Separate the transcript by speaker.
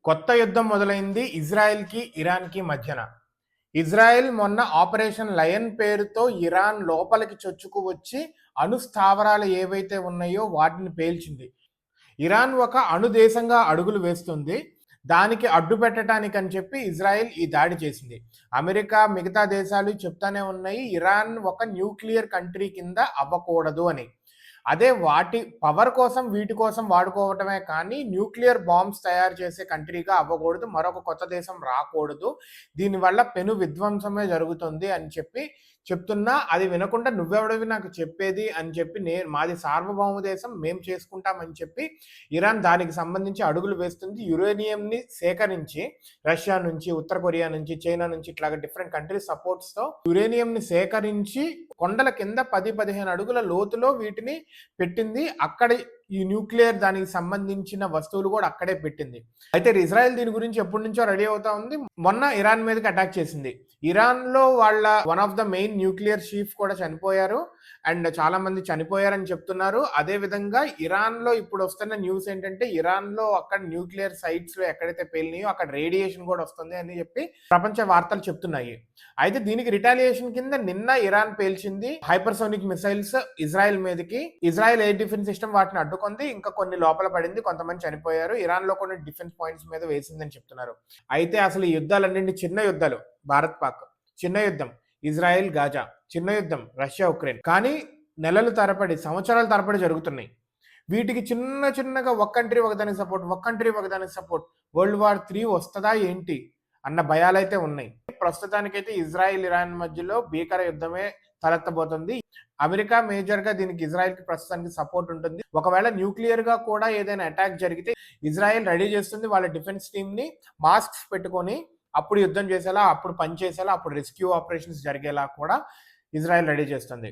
Speaker 1: కొత్త యుద్ధం మొదలైంది ఇజ్రాయెల్‌కి, ఇరాన్‌కి మధ్యన. ఇజ్రాయెల్ మొన్న ఆపరేషన్ లయన్ పేరుతో ఇరాన్ లోపలికి చొచ్చుకు వచ్చి అణు స్థావరాలు ఏవైతే ఉన్నాయో వాటిని పేల్చింది. ఇరాన్ ఒక అణు దేశంగా అడుగులు వేస్తుంది. దానికి అడ్డు పెట్టటానికని చెప్పి ఇజ్రాయెల్ ఈ దాడి చేసింది. అమెరికా, మిగతా దేశాలు చెప్తానే ఉన్నాయి ఇరాన్ ఒక న్యూక్లియర్ కంట్రీ కింద అవ్వకూడదు అని. అదే వాటి పవర్ కోసం వీటి కోసం వాడుకోవటమే కానీ న్యూక్లియర్ బాంబ్స్ తయారు చేసే కంట్రీగా అవ్వకూడదు. మరొక కొత్త దేశం రాకూడదు. దీనివల్ల పెను విధ్వంసమే జరుగుతుంది అని చెప్పి చెప్తున్నా అది వినకుండా నువ్వెవడివి నాకు చెప్పేది అని చెప్పి మాది సార్వభౌమ దేశం మేము చేసుకుంటామని చెప్పి ఇరాన్ దానికి సంబంధించి అడుగులు వేస్తుంది. యురేనియంని సేకరించి రష్యా నుంచి, ఉత్తర కొరియా నుంచి, చైనా నుంచి ఇట్లాగా డిఫరెంట్ కంట్రీస్ సపోర్ట్స్తో యురేనియంని సేకరించి కొండల కింద 10-15 అడుగుల లోతులో వీటిని పెట్టింది. అక్కడ ఈ న్యూక్లియర్ దానికి సంబంధించిన వస్తువులు కూడా అక్కడే పెట్టింది. అయితే ఇజ్రాయెల్ దీని గురించి ఎప్పటి నుంచో రెడీ అవుతా ఉంది. మొన్న ఇరాన్ మీదకి అటాక్ చేసింది. ఇరాన్‌లో వాళ్ళ one of the main nuclear chief కూడా చనిపోయారు. అండ్ చాలా మంది చనిపోయారని చెప్తున్నారు. అదే విధంగా ఇరాన్‌లో ఇప్పుడు వస్తున్న న్యూస్ ఏంటంటే ఇరాన్‌లో అక్కడ న్యూక్లియర్ సైట్స్‌లో ఎక్కడైతే పేలినాయో అక్కడ రేడియేషన్ కూడా వస్తుంది అని చెప్పి ప్రపంచ వార్తలు చెప్తున్నాయి. అయితే దీనికి రిటాలియేషన్ కింద నిన్న ఇరాన్ పేల్చింది హైపర్సోనిక్ మిసైల్స్ ఇజ్రాయెల్ మీదకి. ఇజ్రాయెల్ ఎయిర్ డిఫెన్స్ సిస్టమ్ వాటిని అడ్డుకుంది. ఇంకా కొన్ని లోపల పడింది. కొంతమంది చనిపోయారు. ఇరాన్‌లో కొన్ని డిఫెన్స్ పాయింట్స్ మీద వేసిందని చెప్తున్నారు. అయితే అసలు ఈ యుద్ధాలన్నింటి చిన్న యుద్ధాలు. భారత్ పాక్ చిన్న యుద్ధం, ఇజ్రాయెల్ గాజా చిన్న యుద్ధం, రష్యా ఉక్రెయిన్. కానీ నెలలు తరబడి, సంవత్సరాల తరబడి జరుగుతున్నాయి. వీటికి చిన్నగా ఒక కంట్రీ ఒకదానికి సపోర్ట్, ఒక కంట్రీ ఒకదానికి సపోర్ట్. వరల్డ్ వార్ 3 వస్తదా ఏంటి అన్న భయాలైతే ఉన్నాయి. ప్రస్తుతానికైతే ఇజ్రాయెల్, ఇరాన్ మధ్యలో భీకర యుద్ధమే తలెత్తబోతుంది. అమెరికా మేజర్‌గా దీనికి ఇజ్రాయెల్‌కి ప్రస్తుతానికి సపోర్ట్ ఉంటుంది. ఒకవేళ న్యూక్లియర్‌గా కూడా ఏదైనా అటాక్ జరిగితే ఇజ్రాయెల్ రెడీ చేస్తుంది వాళ్ళ డిఫెన్స్ టీమ్‌ని మాస్క్స్ పెట్టుకొని అప్పుడు యుద్ధం చేసేలా, అప్పుడు పని చేసేలా, అప్పుడు రెస్క్యూ ఆపరేషన్స్ జరిగేలా కూడా ఇజ్రాయెల్ రెడీ చేస్తుంది.